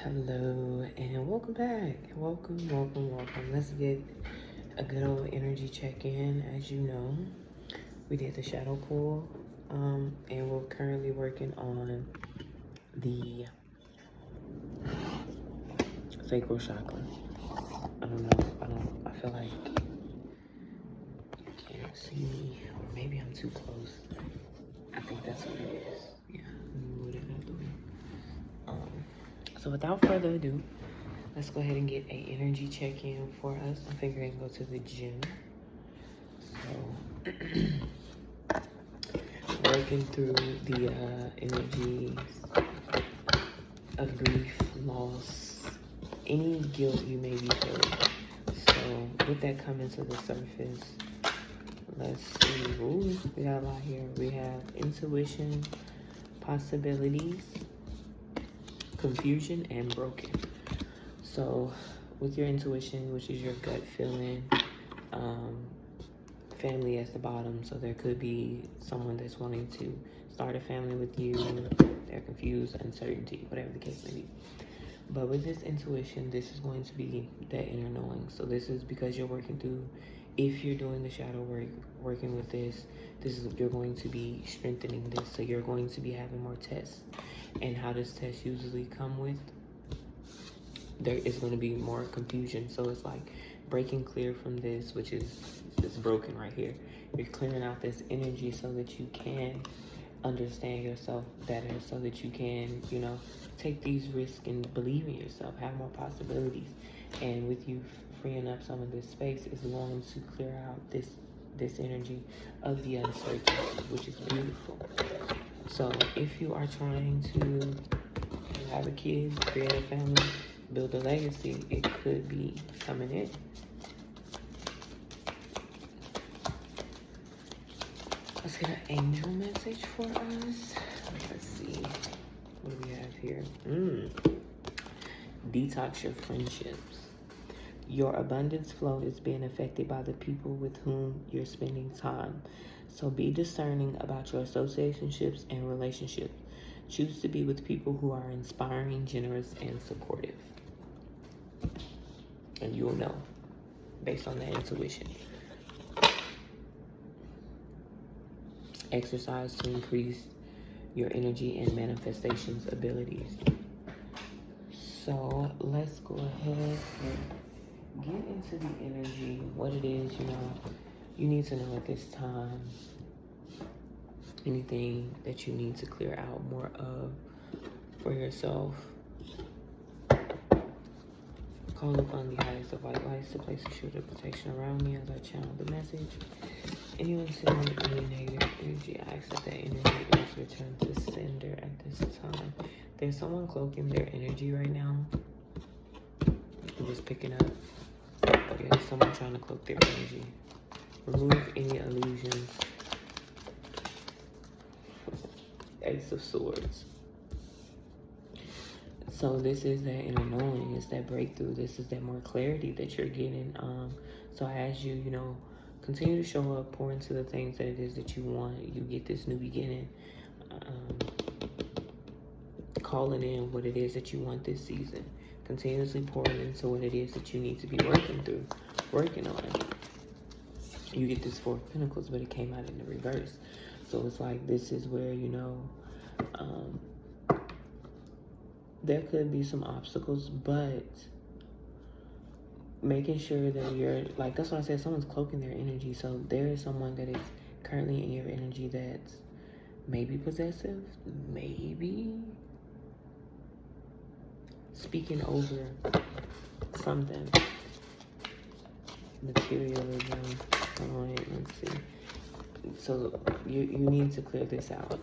Hello and welcome back. Welcome. Let's get a good old energy check-in. As you know, we did the shadow pull, and we're currently working on the sacral chakra. I feel like you can't see me, or maybe I'm too close. I think that's what it is. Yeah, let me move it out the way. So without further ado, let's go ahead and get an energy check-in for us. I'm figuring to go to the gym. So, working through the energies of grief, loss, any guilt you may be feeling. So, with that coming to the surface, let's see. Ooh, we got a lot here. We have intuition, possibilities, confusion, and broken. So with your intuition, which is your gut feeling, family at the bottom. So there could be someone that's wanting to start a family with you. They're confused, uncertainty, whatever the case may be. But with this intuition, this is going to be that inner knowing. So this is because you're working through, if you're doing the shadow work, working with this is, you're going to be strengthening this. So you're going to be having more tests. And how does test usually come with? There is going to be more confusion. So it's like breaking clear from this, which is broken right here. You're clearing out this energy so that you can understand yourself better, so that you can, take these risks and believe in yourself, have more possibilities. And with you freeing up some of this space, is going to clear out this energy of the uncertainty, which is beautiful. So if you are trying to have a kid, create a family, build a legacy, it could be coming in. Let's get an angel message for us. Let's see. What do we have here? Detox your friendships. Your abundance flow is being affected by the people with whom you're spending time. So be discerning about your associationships and relationships. Choose to be with people who are inspiring, generous, and supportive. And you'll know based on that intuition. Exercise to increase your energy and manifestations abilities. So let's go ahead and get into the energy, what it is, you need to know at this time. Anything that you need to clear out more of for yourself. Call upon the highest of white lights to place a shield of protection around me as I channel the message. Anyone sending any negative energy, I ask that that energy is returned to sender at this time. There's someone cloaking their energy right now. I'm just picking up. Okay, there's someone trying to cloak their energy. Remove any illusions. Ace of Swords. So this is that inner knowing, it's that breakthrough. This is that more clarity that you're getting. So as you, continue to show up, pour into the things that it is that you want, you get this new beginning. Calling in what it is that you want this season. Continuously pouring into what it is that you need to be working on. You get this Four of Pentacles, but it came out in the reverse. So it's like, this is where, there could be some obstacles, but making sure that you're, like, that's why I said someone's cloaking their energy. So there is someone that is currently in your energy that's maybe possessive, maybe speaking over something. Materialism. All right, let's see. So you need to clear this out.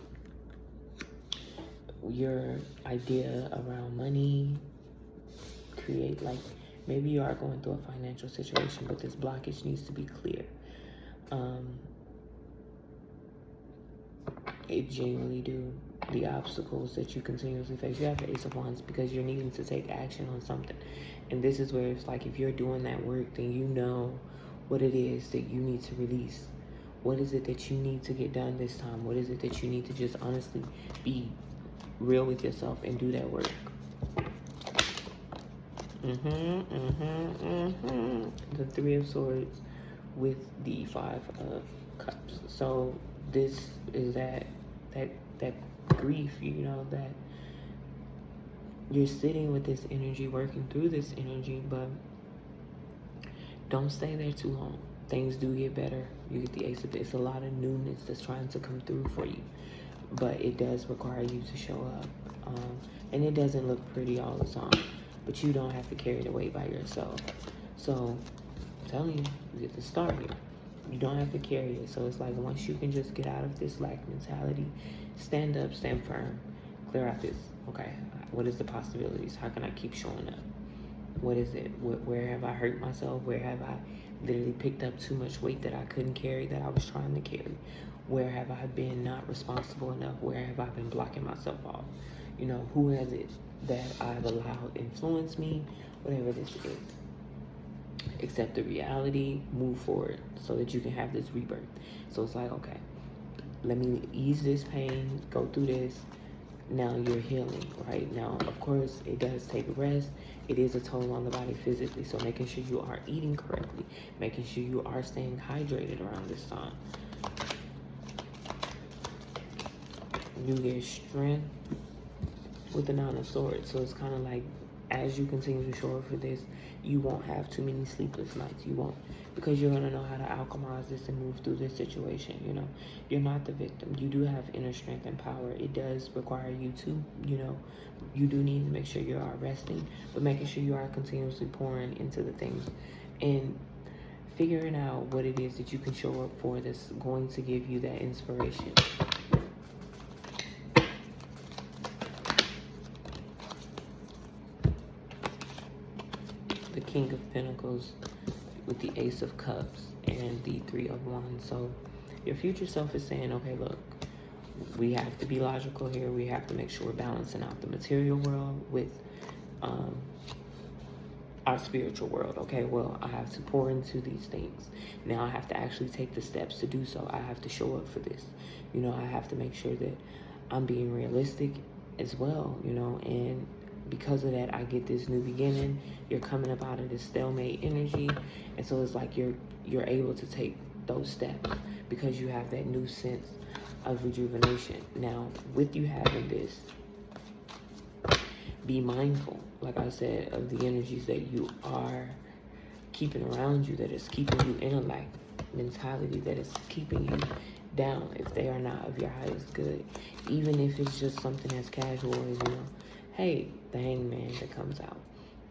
Your idea around money, create, like, maybe you are going through a financial situation, but this blockage needs to be clear. It genuinely do. The obstacles that you continuously face. You have the Ace of Wands because you're needing to take action on something. And this is where it's like, if you're doing that work, then you know what it is that you need to release. What is it that you need to get done this time? What is it that you need to just honestly be real with yourself and do that work? The Three of Swords with the Five of Cups. So this is that grief, that you're sitting with this energy, working through this energy, but don't stay there too long. Things do get better. You get the Ace of It's a lot of newness that's trying to come through for you, but it does require you to show up. And it doesn't look pretty all the time, but you don't have to carry the weight by yourself. So I'm telling you, you get to start here. You don't have to carry it. So it's like once you can just get out of this lack mentality, stand up, stand firm, clear out this. Okay, what is the possibilities? How can I keep showing up? What is it? Where have I hurt myself? Where have I literally picked up too much weight that I couldn't carry, that I was trying to carry? Where have I been not responsible enough? Where have I been blocking myself off? Who has it that I've allowed influence me? Whatever this is. Accept the reality, move forward so that you can have this rebirth. So it's like, okay, let me ease this pain, go through this. Now you're healing, right? Now, of course, it does take rest. It is a toll on the body physically. So making sure you are eating correctly, making sure you are staying hydrated around this time. You get strength with the Nine of Swords. So it's kind of like, as you continue to show up for this, you won't have too many sleepless nights. You won't, because you're going to know how to alchemize this and move through this situation. You're not the victim. You do have inner strength and power. It does require you to, you do need to make sure you are resting, but making sure you are continuously pouring into the things and figuring out what it is that you can show up for that's going to give you that inspiration. The King of Pentacles with the Ace of Cups and the Three of Wands. So your future self is saying, okay, look, we have to be logical here. We have to make sure we're balancing out the material world with our spiritual world. Okay, well, I have to pour into these things. Now I have to actually take the steps to do so. I have to show up for this. I have to make sure that I'm being realistic as well, and because of that, I get this new beginning. You're coming up out of this stalemate energy. And so it's like you're able to take those steps because you have that new sense of rejuvenation. Now, with you having this, be mindful, like I said, of the energies that you are keeping around you, that is keeping you in a lack mentality, that is keeping you down if they are not of your highest good. Even if it's just something as casual as, hey, the Hangman that comes out.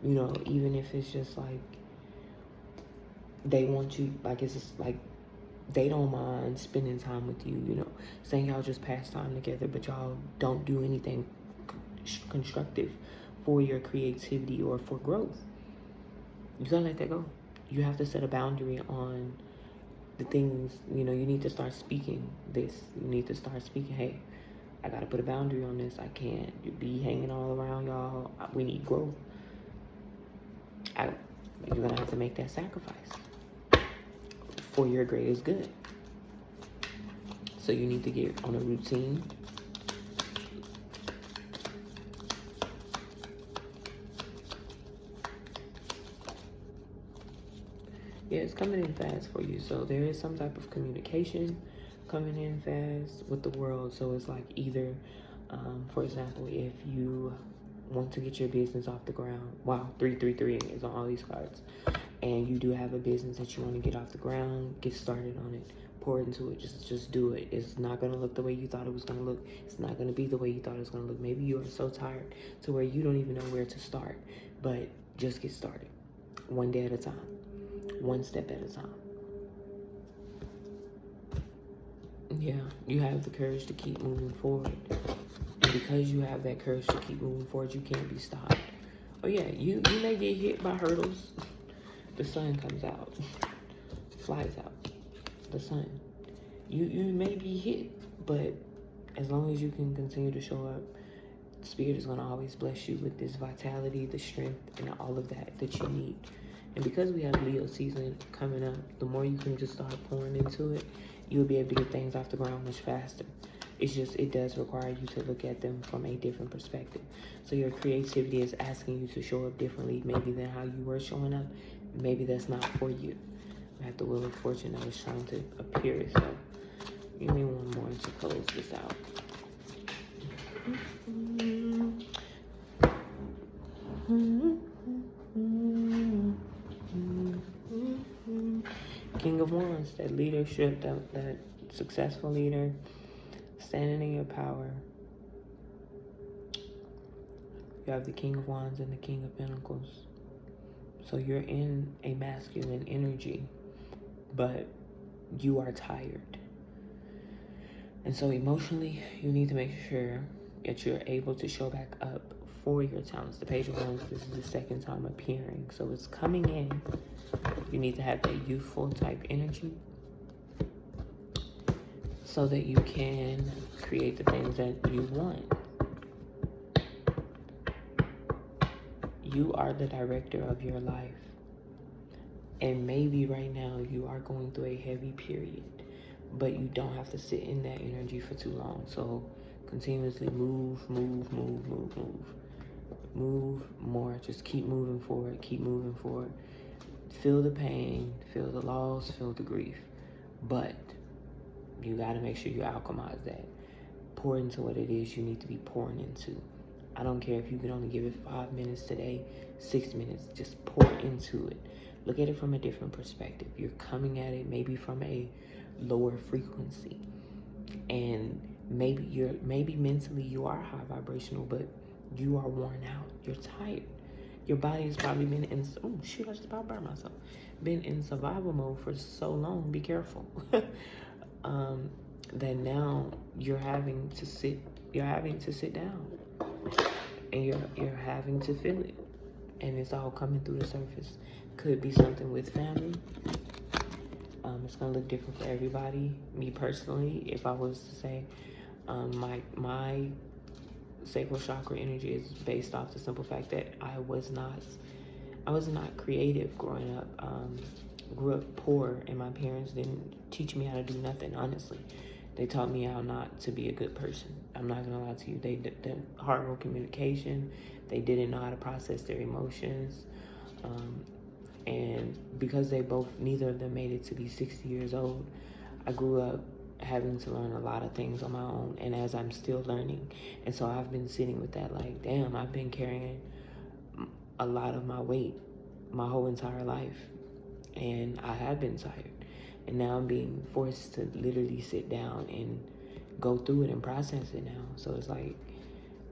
Even if it's just like they want you, like it's just like they don't mind spending time with you, saying y'all just pass time together, but y'all don't do anything constructive for your creativity or for growth. You gotta let that go. You have to set a boundary on the things, you need to start speaking this. You need to start speaking, hey, I gotta put a boundary on this. I can't be hanging all around y'all. We need growth. You're gonna have to make that sacrifice for your greatest good. So you need to get on a routine. Yeah, it's coming in fast for you. So there is some type of communication coming in fast with the world. So it's like either, for example, if you want to get your business off the ground, wow, 333 is on all these cards, and you do have a business that you want to get off the ground, get started on it, pour into it, just do it. It's not going to look the way you thought it was going to look. It's not going to be the way you thought it was going to look. Maybe you are so tired to where you don't even know where to start, but just get started, one day at a time, one step at a time. Yeah, you have the courage to keep moving forward. And because you have that courage to keep moving forward, you can't be stopped. Oh yeah, you may get hit by hurdles. The sun comes out, flies out, the sun. You may be hit, but as long as you can continue to show up, Spirit is going to always bless you with this vitality, the strength, and all of that you need. And because we have Leo season coming up, the more you can just start pouring into it, you'll be able to get things off the ground much faster. It's just, it does require you to look at them from a different perspective. So your creativity is asking you to show up differently, maybe than how you were showing up. Maybe that's not for you. I have the Wheel of Fortune that was trying to appear. So give me one more to close this out. King of Wands, that leadership, that successful leader, standing in your power. You have the King of Wands and the King of Pentacles. So you're in a masculine energy, but you are tired. And so emotionally, you need to make sure that you're able to show back up for your talents. The Page of Wands, this is the second time appearing. So it's coming in. You need to have that youthful type energy so that you can create the things that you want. You are the director of your life. And maybe right now you are going through a heavy period, but you don't have to sit in that energy for too long. So continuously move more. Just keep moving forward, Feel the pain, feel the loss, feel the grief. But you got to make sure you alchemize that. Pour into what it is you need to be pouring into. I don't care if you can only give it 5 minutes today, 6 minutes. Just pour into it. Look at it from a different perspective. You're coming at it maybe from a lower frequency. And maybe mentally you are high vibrational, but you are worn out. You're tired. Your body has probably been in, oh shoot, I just about burned myself. Been in survival mode for so long. Be careful. That now you're having to sit down. And you're having to feel it. And it's all coming through the surface. Could be something with family. It's gonna look different for everybody. Me personally, if I was to say, my sacral chakra energy is based off the simple fact that I was not creative growing up. Grew up poor, and my parents didn't teach me how to do nothing, honestly. They taught me how not to be a good person. I'm not gonna lie to you. They did horrible communication. They didn't know how to process their emotions. And because neither of them made it to be 60 years old, I grew up having to learn a lot of things on my own, and as I'm still learning. And so I've been sitting with that like, damn, I've been carrying a lot of my weight my whole entire life, and I have been tired. And now I'm being forced to literally sit down and go through it and process it now. So it's like,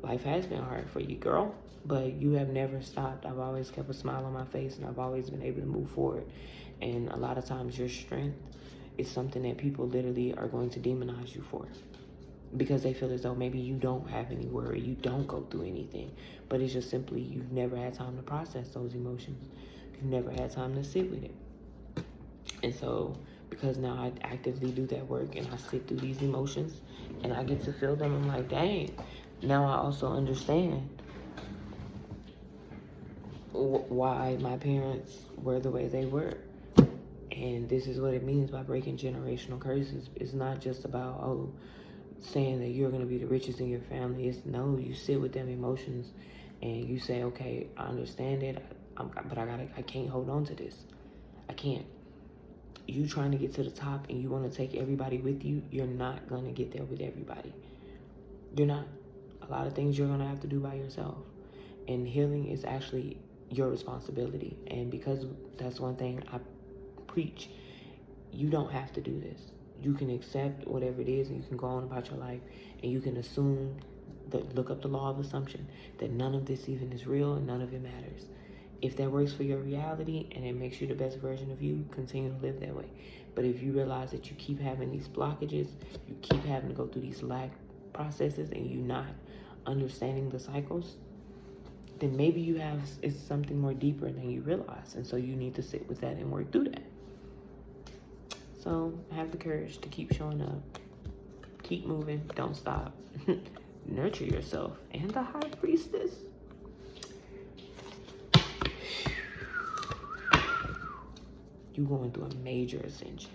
life has been hard for you, girl, but you have never stopped. I've always kept a smile on my face, and I've always been able to move forward. And a lot of times your strength is something that people literally are going to demonize you for, because they feel as though maybe you don't have any worry, you don't go through anything. But it's just simply, you've never had time to process those emotions. You've never had time to sit with it. And so, because now I actively do that work and I sit through these emotions and I get to feel them, I'm like, dang, now I also understand why my parents were the way they were. And this is what it means by breaking generational curses. It's not just about, saying that you're going to be the richest in your family. It's no, you sit with them emotions and you say, okay, I understand it, but I can't hold on to this. I can't. You trying to get to the top and you want to take everybody with you, you're not going to get there with everybody. You're not. A lot of things you're going to have to do by yourself. And healing is actually your responsibility. And because that's one thing I preach, you don't have to do this. You can accept whatever it is and you can go on about your life, and you can assume look up the law of assumption, that none of this even is real and none of it matters. If that works for your reality and it makes you the best version of you, continue to live that way. But if you realize that you keep having these blockages, you keep having to go through these lack processes, and you're not understanding the cycles, then maybe it's something more deeper than you realize. And so you need to sit with that and work through that. So have the courage to keep showing up. Keep moving. Don't stop. Nurture yourself. And the High Priestess. You're going through a major ascension.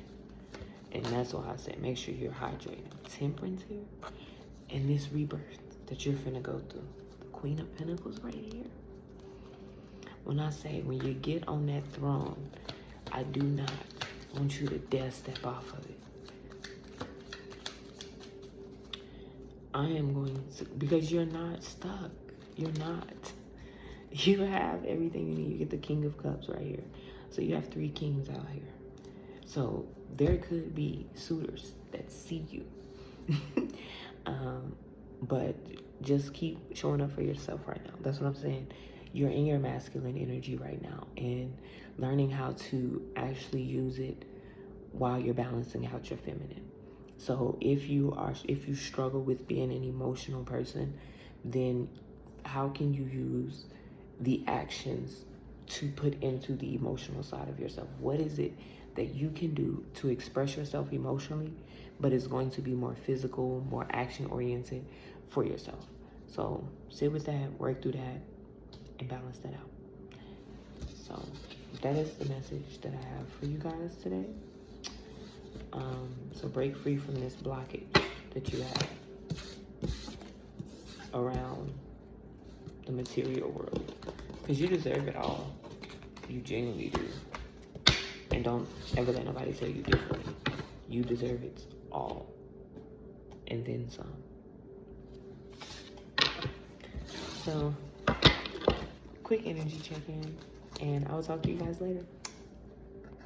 And that's why I said make sure you're hydrated. Temperance here and this rebirth that you're finna go through. The Queen of Pentacles right here. When I say when you get on that throne, I do not want you to dare step off of it. I am going to, because you're not stuck. You're not. You have everything you need. You get the King of Cups right here. So you have 3 kings out here. So there could be suitors that see you. But just keep showing up for yourself right now. That's what I'm saying. You're in your masculine energy right now and learning how to actually use it while you're balancing out your feminine. So if you struggle with being an emotional person, then how can you use the actions to put into the emotional side of yourself? What is it that you can do to express yourself emotionally, but it's going to be more physical, more action oriented for yourself? So sit with that, work through that, and balance that out. So that is the message that I have for you guys today. So break free from this blockage that you have around the material world, because you deserve it all. You genuinely do. And don't ever let nobody tell you differently. You deserve it all, and then some. So quick energy check-in, and I will talk to you guys later.